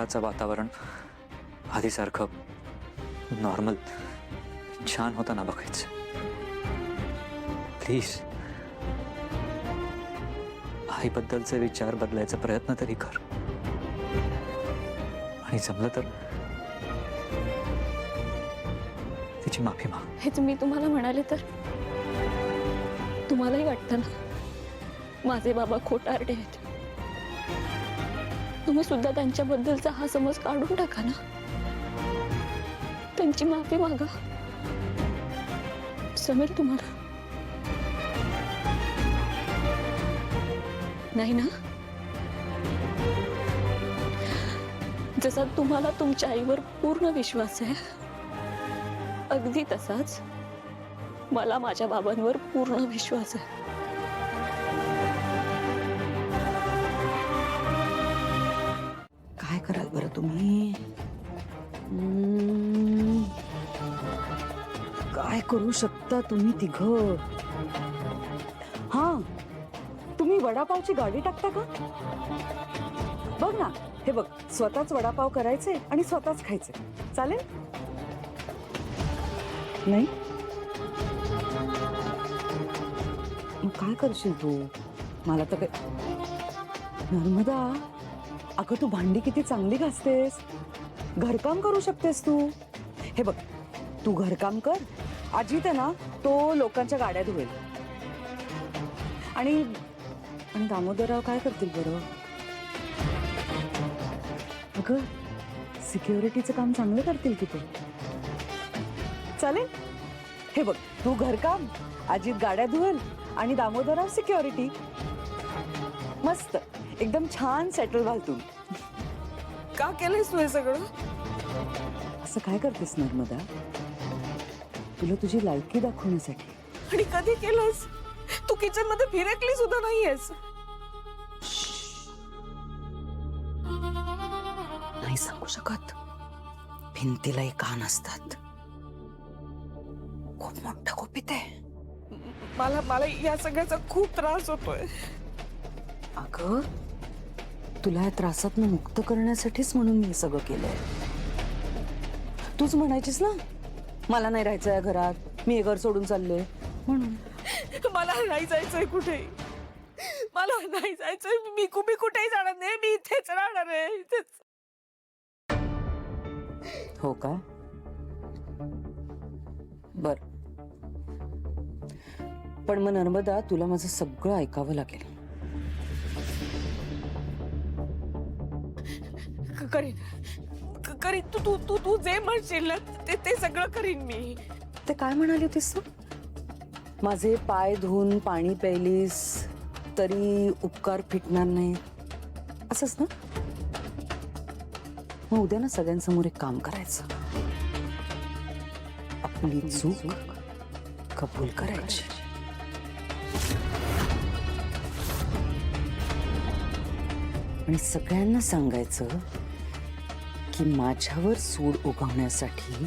घराचं वातावरण आधीसारखं नॉर्मल छान होताना बघायचं. प्लीज आईबद्दलचे विचार बदलायचा प्रयत्न तरी कर. आणि जमलं तर तिची माफी माग. हेच मी तुम्हाला म्हणाले तर तुम्हालाही वाटतं ना माझे बाबा खोटारडे आहेत. तुम्ही सुद्धा त्यांच्याबद्दलचा हा समज काढून टाका ना. त्यांची माफी मागा. समीर तुम्हाला नाही ना? जसा तुम्हाला तुमच्या आईवर पूर्ण विश्वास आहे अगदी तसाच मला माझ्या बाबांवर पूर्ण विश्वास आहे. काय कराल बरं तुम्ही? काय करू शकता तुम्ही तिघं? हा, तुम्ही वडापावची गाडी टाकता का? बघ ना, हे बघ, स्वतःच वडापाव करायचे आणि स्वतःच खायचे. चालेल? नाही? मग काय करशील तू? मला तर काय. नर्मदा, अगं तू भांडी किती चांगली घासतेस. घरकाम करू शकतेस तू. हे बघ, तू घरकाम कर. अजित आहे ना, तो लोकांच्या गाड्या धुवेल. आणि दामोदरराव काय करतील बरं? अगं सिक्युरिटीचं काम चांगलं करतील की ते. चालेल? हे बघ, तू घरकाम, अजित गाड्या धुवेल आणि दामोदरराव सिक्युरिटी. मस्त, एकदम छान सेटल व्हाल तू. का केलंयस तू हे सगळं? असं काय करतेस नर्मदा? तुला तुझी लायकी दाखवण्यासाठी. आणि कधी केलंस? तू किचन मध्ये फिरकली सुद्धा नाहीयेस. नाही सांगू शकत. भिंतीलाही कान असतात. खूप मोठा गुपित आहे. मला या सगळ्याचा खूप त्रास होतोय. अगं तुला या त्रासातून मुक्त करण्यासाठीच म्हणून मी हे सगळं केलंय. तूच म्हणायचीस ना, मला नाही राहायचं या घरात, मी हे घर सोडून चालले म्हणून. मला नाही जायचंय कुठेही. मला नाही जायचंय. मी कुठेही जाणार नाही. मी इथेच राहणार आहे. इथेच. हो का? बर, पण मग नर्मदा, तुला माझं सगळं ऐकावं लागेल. करीन तू तू तू तू जे म्हणशील ना ते सगळं करीन मी. ते काय म्हणाली होतीस तू? माझे पाय धुवून पाणी प्यायलीस तरी उपकार फिटणार नाही, असंच ना? मग उद्या ना सगळ्यांसमोर एक काम करायचं. आपली चूक कबूल करायची. आणि सगळ्यांना सांगायचं की माझ्यावर सूड उगवण्यासाठी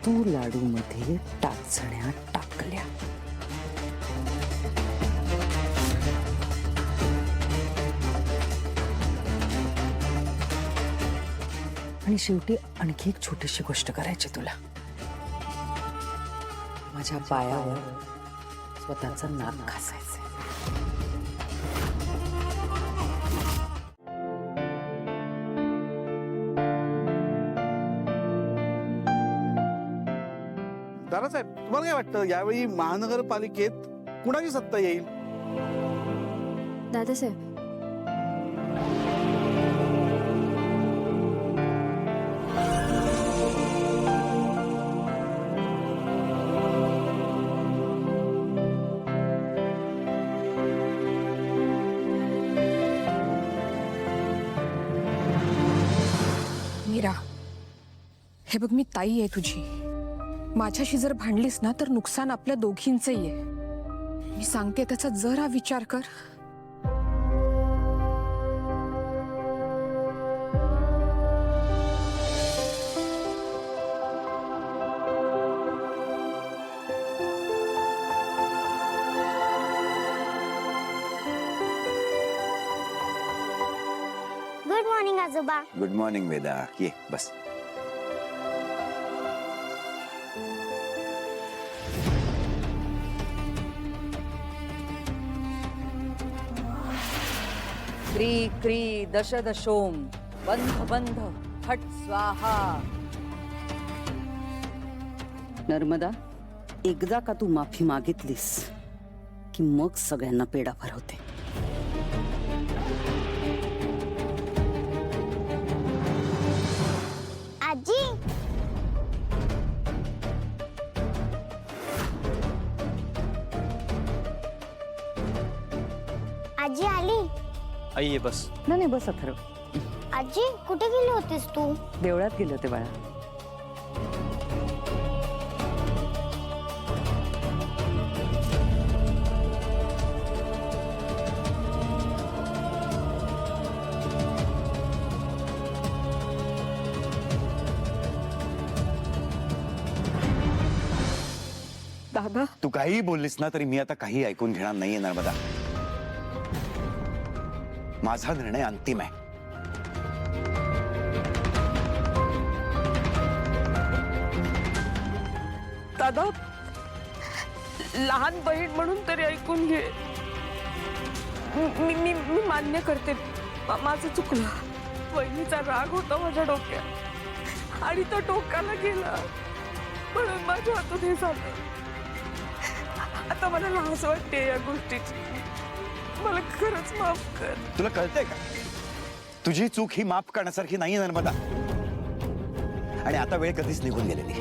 तू लाडूमध्ये टाचण्या टाकल्या. आणि शेवटी आणखी एक छोटीशी गोष्ट करायची तुला. माझ्या पायावर स्वतःचं नाक घासायचं. दादासाहेब, तुम्हाला काय वाटतं यावेळी महानगरपालिकेत कुणाची सत्ता येईल? दादासाहेब, मीरा, हे बघ, मी ताई आहे तुझी. माझ्याशी जर भांडलीस ना तर नुकसान आपल्या दोघींचंही आहे. मी सांगते त्याचा जरा विचार कर. गुड मॉर्निंग आजोबा. गुड मॉर्निंग वेदा, ये बस. क्री क्री दश दशोम बंध बंध फट स्वाहा. नर्मदा, एकदा का तू माफी मागितलीस की मग सगळ्यांना पेढा भरवते. आजी. आजी आली. आई ये बस. नाही बस अथर्व, आजी कुठे गेली होतीस तू? देवळात गेले होते बाळा. दादा तू काही बोललीस ना तरी मी आता काही ऐकून घेणार नाहीये नर्मदा. माझा निर्णय अंतिम आहे. दादा, लहान बहीण म्हणून तरी ऐकून घे. मी मी मी मान्य करते, माझं चुकलं. बहिणीचा राग होता माझ्या डोक्यात आणि तो टोकाला गेला म्हणून माझ्या हातून हे झालं. आता मला लाज वाटते या गोष्टीची. मला खरंच माफ कर. तुला कळतंय का, तुझी चूक ही माफ करण्यासारखी नाहीये नर्मदा. आणि आता वेळ कधीच निघून गेलेली.